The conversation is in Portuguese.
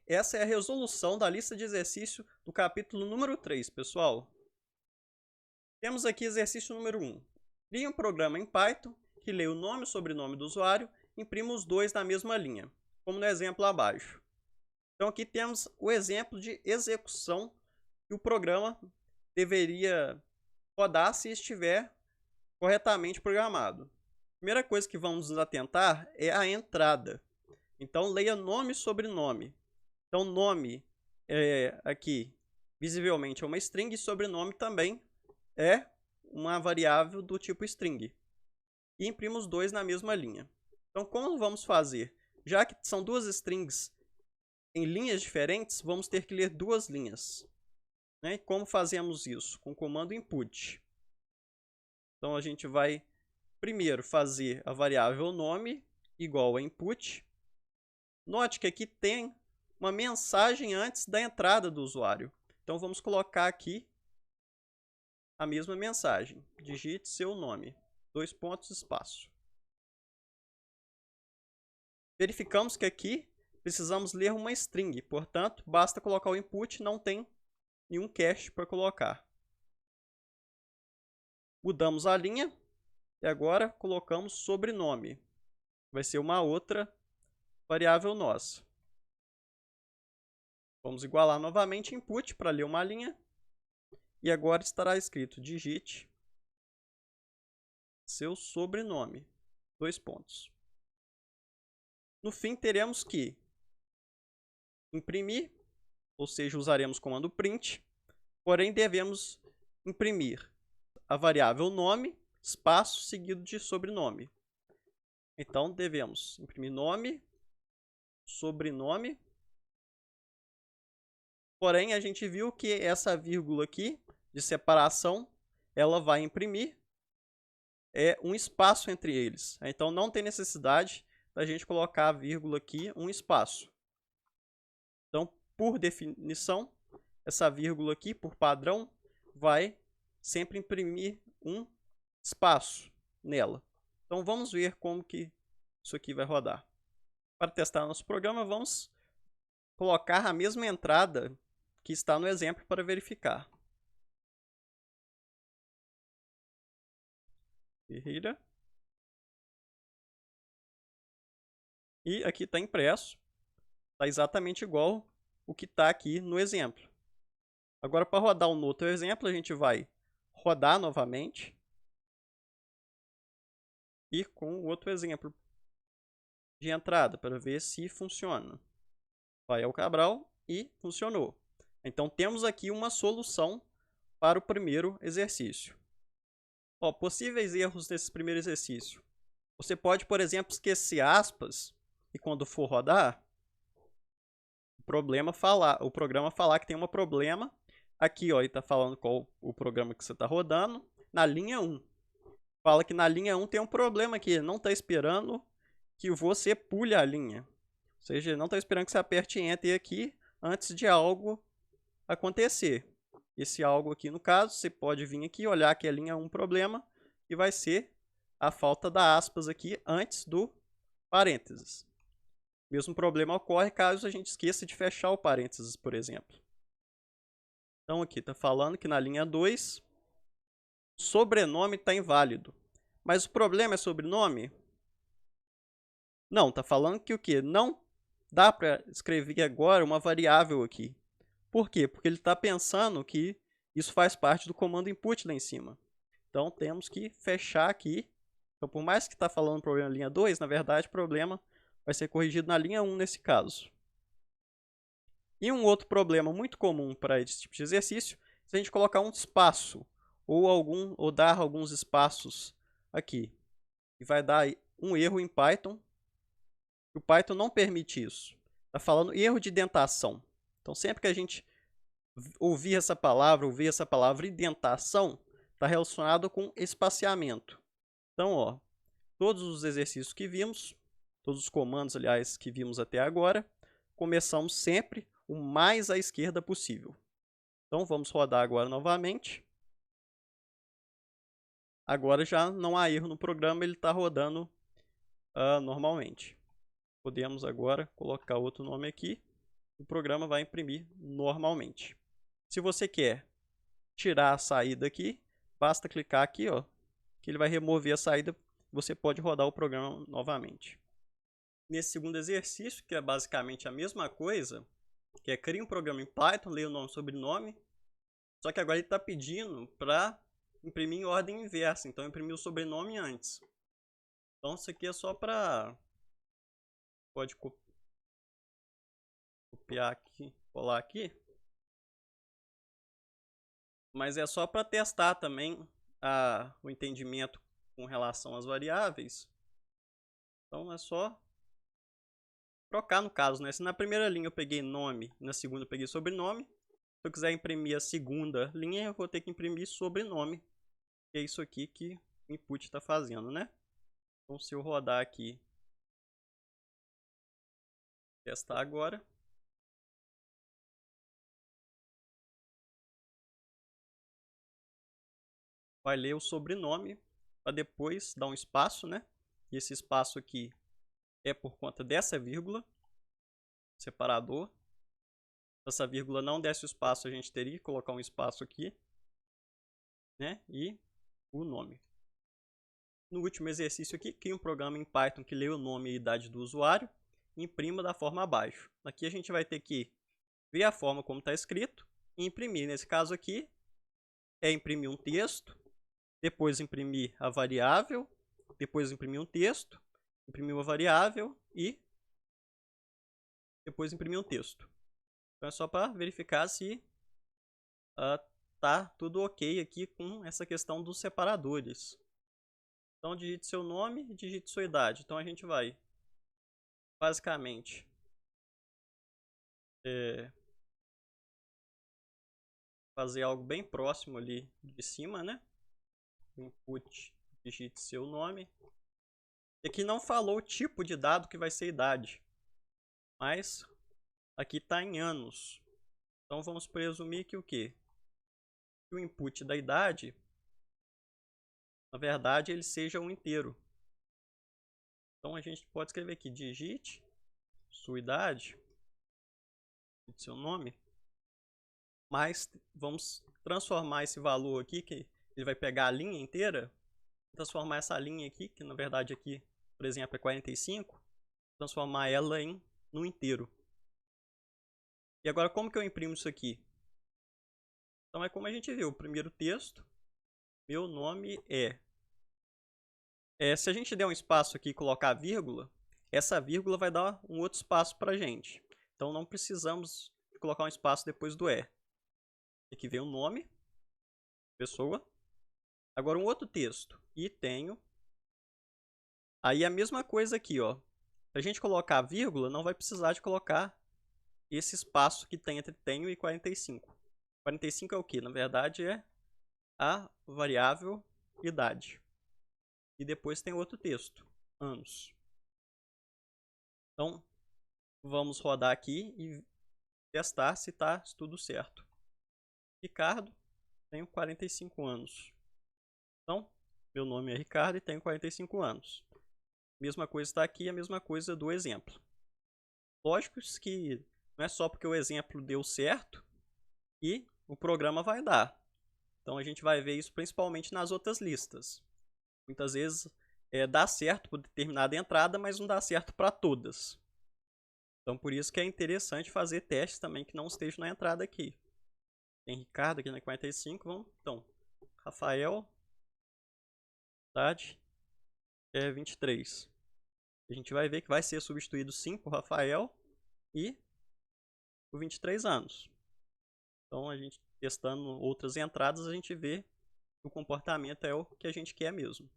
Essa é a resolução da lista de exercício do capítulo número 3, pessoal. Temos aqui exercício número 1. Crie um programa em Python que lê o nome e sobrenome do usuário e imprima os dois na mesma linha, como no exemplo abaixo. Então aqui temos o exemplo de execução que o programa deveria rodar se estiver corretamente programado. A primeira coisa que vamos nos atentar é a entrada. Então leia nome e sobrenome. Então nome aqui visivelmente é uma string e sobrenome também é uma variável do tipo string. E imprima os dois na mesma linha. Então como vamos fazer? Já que são duas strings em linhas diferentes, vamos ter que ler duas linhas. E como fazemos isso? Com o comando input. Então a gente vai primeiro fazer a variável nome igual a input. Note que aqui tem uma mensagem antes da entrada do usuário. Então vamos colocar aqui a mesma mensagem. Digite seu nome. 2 pontos, espaço. Verificamos que aqui precisamos ler uma string. Portanto, basta colocar o input, não tem nenhum cache para colocar. Mudamos a linha e agora colocamos sobrenome. Vai ser uma outra variável nossa. Vamos igualar novamente input para ler uma linha. E agora estará escrito digite seu sobrenome. 2 pontos. No fim, teremos que imprimir, ou seja, usaremos o comando print, porém devemos imprimir a variável nome, espaço, seguido de sobrenome. Então, devemos imprimir nome, sobrenome, porém, a gente viu que essa vírgula aqui, de separação, ela vai imprimir um espaço entre eles. Então, não tem necessidade da gente colocar a vírgula aqui, um espaço. Então, por definição, essa vírgula aqui, por padrão, vai sempre imprimir um espaço nela. Então, vamos ver como que isso aqui vai rodar. Para testar nosso programa, vamos colocar a mesma entrada que está no exemplo para verificar. Ferreira. E aqui está impresso. Está exatamente igual o que está aqui no exemplo. Agora, para rodar um outro exemplo, a gente vai rodar novamente. E com outro exemplo de entrada, para ver se funciona. Vai ao Cabral e funcionou. Então, temos aqui uma solução para o primeiro exercício. Possíveis erros nesse primeiro exercício. Você pode, por exemplo, esquecer aspas e quando for rodar, o programa falar que tem um problema. Aqui, ó, ele está falando qual o programa que você está rodando. Na linha 1. Fala que na linha 1 tem um problema aqui. Ele não está esperando que você pule a linha. Ou seja, ele não está esperando que você aperte Enter aqui antes de algo acontecer. Esse algo aqui, no caso, você pode vir aqui e olhar que a linha 1 problema e vai ser a falta da aspas aqui antes do parênteses. O mesmo problema ocorre caso a gente esqueça de fechar o parênteses, por exemplo. Então aqui está falando que na linha 2, sobrenome está inválido. Mas o problema é sobrenome? Não, está falando que o quê? Não dá para escrever agora uma variável aqui. Por quê? Porque ele está pensando que isso faz parte do comando input lá em cima. Então temos que fechar aqui. Então, por mais que está falando problema na linha 2, na verdade o problema vai ser corrigido na linha 1 nesse caso. E um outro problema muito comum para esse tipo de exercício é se a gente colocar um espaço ou dar alguns espaços aqui. E vai dar um erro em Python. O Python não permite isso. Está falando erro de indentação. Então, sempre que a gente ouvir essa palavra indentação, está relacionado com espaciamento. Então, ó, todos os exercícios que vimos, todos os comandos, aliás, que vimos até agora, começamos sempre o mais à esquerda possível. Então, vamos rodar agora novamente. Agora já não há erro no programa, ele está rodando normalmente. Podemos agora colocar outro nome aqui. o programa vai imprimir normalmente. Se você quer tirar a saída aqui, basta clicar aqui, ó, que ele vai remover a saída. Você pode rodar o programa novamente. Nesse segundo exercício, que é basicamente a mesma coisa, que é criar um programa em Python, leia o nome e sobrenome, só que agora ele está pedindo para imprimir em ordem inversa, então imprimir o sobrenome antes. Então isso aqui é só para... Pode copiar aqui, colar aqui. Mas é só para testar também o entendimento com relação às variáveis. Então é só trocar no caso, né? Se na primeira linha eu peguei nome, na segunda eu peguei sobrenome, se eu quiser imprimir a segunda linha, eu vou ter que imprimir sobrenome, que é isso aqui que o input está fazendo, né? Então se eu rodar aqui, testar agora, vai ler o sobrenome para depois dar um espaço, né? E esse espaço aqui é por conta dessa vírgula, separador. Se essa vírgula não desse o espaço, a gente teria que colocar um espaço aqui, né? E o nome. No último exercício aqui, cria um programa em Python que lê o nome e a idade do usuário e imprima da forma abaixo. Aqui a gente vai ter que ver a forma como está escrito e imprimir. Nesse caso aqui, é imprimir um texto, depois imprimir a variável, depois imprimir um texto, imprimir uma variável e depois imprimir um texto. Então é só para verificar se tá tudo ok aqui com essa questão dos separadores. Então digite seu nome e digite sua idade. Então a gente vai basicamente fazer algo bem próximo ali de cima, né? Input, digite seu nome. E aqui não falou o tipo de dado que vai ser idade, mas aqui está em anos. Então vamos presumir que o quê? Que o input da idade, na verdade, ele seja um inteiro. Então a gente pode escrever aqui, digite sua idade, digite seu nome, mas vamos transformar esse valor aqui, que ele vai pegar a linha inteira, transformar essa linha aqui, que na verdade aqui, por exemplo, é 45, transformar ela em no inteiro. E agora como que eu imprimo isso aqui? Então é como a gente viu, o primeiro texto, meu nome é. Se a gente der um espaço aqui e colocar vírgula, essa vírgula vai dar um outro espaço para a gente. Então não precisamos colocar um espaço depois do E. Aqui vem o nome, pessoa. Agora um outro texto, e tenho. Aí a mesma coisa aqui, ó. Se a gente colocar vírgula, não vai precisar de colocar esse espaço que tem entre tenho e 45. 45 é o que? Na verdade é a variável idade. E depois tem outro texto, anos. Então, vamos rodar aqui e testar se está tudo certo. Ricardo, tenho 45 anos. Então, meu nome é Ricardo e tenho 45 anos. Mesma coisa está aqui, a mesma coisa do exemplo. Lógico que não é só porque o exemplo deu certo e o programa vai dar. Então, a gente vai ver isso principalmente nas outras listas. Muitas vezes dá certo por determinada entrada, mas não dá certo para todas. Então, por isso que é interessante fazer testes também que não estejam na entrada aqui. Tem Ricardo aqui na 45, vamos. Então, Rafael, idade é 23. A gente vai ver que vai ser substituído sim por Rafael e por 23 anos. Então, a gente testando outras entradas, a gente vê que o comportamento é o que a gente quer mesmo.